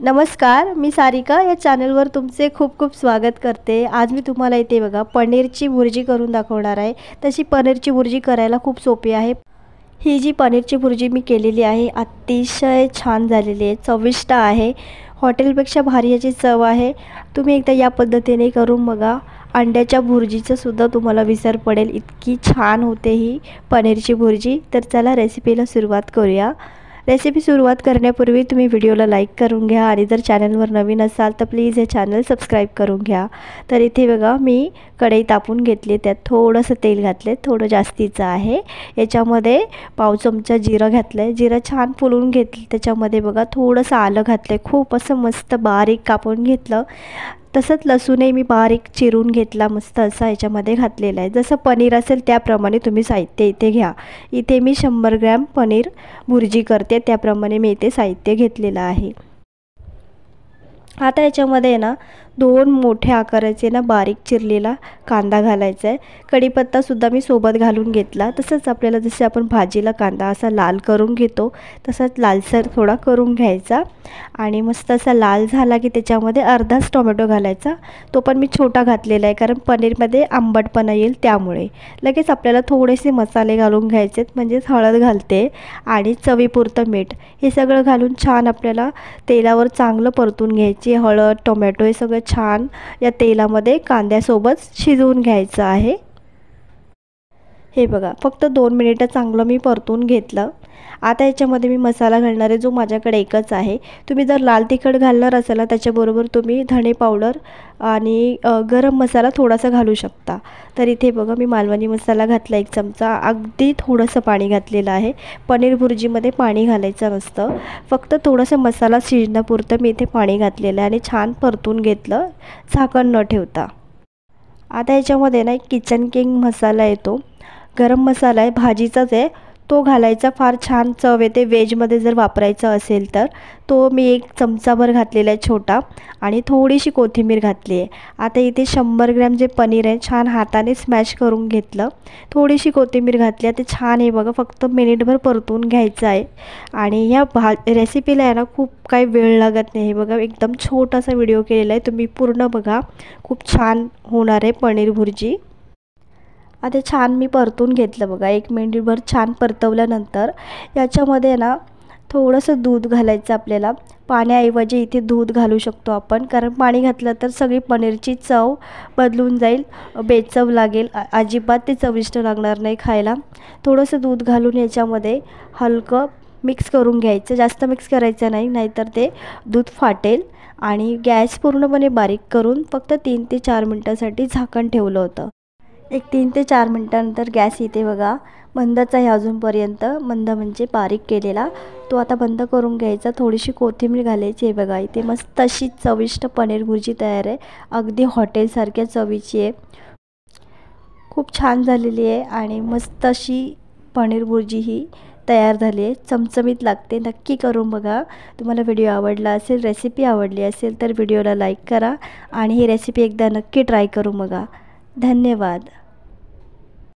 नमस्कार, मी सारिका या चॅनलवर तुमचे खूप खूप स्वागत करते। आज मी तुम्हाला इथे बघा पनीरची भुर्जी करून दाखवणार आहे। तशी पनीरची भुर्जी करायला खूप सोपी आहे। ही जी पनीरची भुर्जी मी केलेली आहे अतिशय छान झालेली आहे, चविष्ट आहे। हॉटेलपेक्षा भारी याची चव आहे। तुम्ही एकदा या पद्धतीने करून बघा। अंड्याच्या भुर्जीचं सुद्धा तुम्हाला विसर पडेल, इतकी छान होते ही पनीरची भुर्जी। तर चला रेसिपीला सुरुवात करूया। रेसिपी सुरुवात करण्यापूर्वी तुम्ही व्हिडिओला लाईक करून घ्या आणि जर चॅनलवर नवीन असाल तर प्लीज हे चॅनल सबस्क्राईब करून घ्या। तर इथे बघा मी कढई तापून घेतली, त्यात थोडंसं तेल घातले, थोडं जास्तीचं आहे। याच्यामध्ये पाव चमचा जिरं घातलं, जिरं छान फुलून घेतलं। त्याच्यामध्ये बघा थोडंसं आलं घातलं, खूप असं मस्त बारीक कापून घेतलं। तसंच लसूणही मी बारीक चिरून घेतला, मस्त असा याच्यामध्ये घातलेला आहे। जसं पनीर असेल त्याप्रमाणे तुम्ही साहित्य इथे घ्या। इथे मी 100 ग्रॅम पनीर भुर्जी करते, त्याप्रमाणे मी इथे साहित्य घेतलेलं आहे। आता याच्यामध्ये ना 2 मोठ्या आकाराचे ना बारीक चिरलेला कांदा घालायचा आहे। कढीपत्ता सुद्धा मी सोबत घालून घेतला। तसंच आपल्याला जसे आपण भाजीला कांदा असा लाल करून घेतो तसंच लालसर थोडा करून घ्यायचा आणि मस्त असा लाल झाला की त्याच्यामध्ये अर्धाच टोमॅटो घालायचा। तो पण मी छोटा घातलेला आहे कारण पनीरमध्ये आंबटपणा येईल त्यामुळे। लगेच आपल्याला थोडेसे मसाले घालून घ्यायचे, म्हणजे हळद घालते आणि चवीपुरतं मीठ। हे सगळं घालून छान आपल्याला तेलावर चांगलं परतून घ्यायची। हळद टोमॅटो हे सगळं छान या तेलामध्ये कांद्यासोबत शिजवून घ्यायचं आहे। हे बघा फक्त 2 मिनिटं चांगलं मी परतून घेतलं। आता याच्यामध्ये मी मसाला घालणार आहे, जो माझ्याकडे एकच आहे। तुम्ही जर लाल तिखट घालणार असाल ना त्याच्याबरोबर तुम्ही धणे पावडर आणि गरम मसाला थोडासा घालू शकता। तर इथे बघा मी मालवणी मसाला घातला 1 चमचा, अगदी थोडंसं पाणी घातलेलं आहे। पनीर भुर्जीमध्ये पाणी घालायचं नसतं, फक्त थोडंसं मसाला शिजण्यापुरतं मी इथे पाणी घातलेलं आहे आणि छान परतून घेतलं झाकण न ठेवता। आता याच्यामध्ये ना एक किचन किंग मसाला येतो, गरम मसाला आहे, भाजीचाच आहे, तो घालायचा, फार छान चव येते। व्हेजमध्ये जर वापरायचा असेल तर तो मी 1 चमचाभर घातलेला आहे छोटा आणि थोडीशी कोथिंबीर घातली आहे। आता इथे 100 ग्रॅम जे पनीर आहे छान हाताने स्मॅश करून घेतलं, थोडीशी कोथिंबीर घातली। आता छान हे बघा फक्त मिनिटभर परतून घ्यायचं आहे आणि ह्या रेसिपीला आहे ना खूप काही वेळ लागत नाही। हे बघा एकदम छोटासा व्हिडिओ केलेला आहे, तुम्ही पूर्ण बघा, खूप छान होणार आहे पनीर भुर्जी। आता छान मी परतून घेतलं बघा, 1 मिनिटभर छान परतवल्यानंतर याच्यामध्ये ना थोडंसं दूध घालायचं आपल्याला। पाण्याऐवजी इथे दूध घालू शकतो आपण, कारण पाणी घातलं तर सगळी पनीरची चव बदलून जाईल, बेचव लागेल, अजिबात ते चविष्ट लागणार नाही खायला। थोडंसं दूध घालून याच्यामध्ये हलकं मिक्स करून घ्यायचं, जास्त मिक्स करायचं नाही, नाहीतर ते दूध फाटेल। आणि गॅस पूर्णपणे बारीक करून फक्त 3 ते 4 मिनटासाठी झाकण ठेवलं होतं। एक 3 ते 4 मिनटानंतर गॅस इथे बघा मंदच आहे अजूनपर्यंत, मंद म्हणजे बारीक केलेला, तो आता बंद करून घ्यायचा। थोडीशी कोथिंबीर घालायची आहे बघा। इथे मस्त अशी चविष्ट पनीर भुर्जी तयार आहे, अगदी हॉटेलसारख्या चवीची आहे, खूप छान झालेली आहे आणि मस्त अशी पनीर भुर्जी ही तयार झाली आहे, चमचमीत लागते। नक्की करून बघा। तुम्हाला व्हिडिओ आवडला असेल, रेसिपी आवडली असेल तर व्हिडिओला लाईक करा आणि ही रेसिपी एकदा नक्की ट्राय करून बघा। धन्यवाद।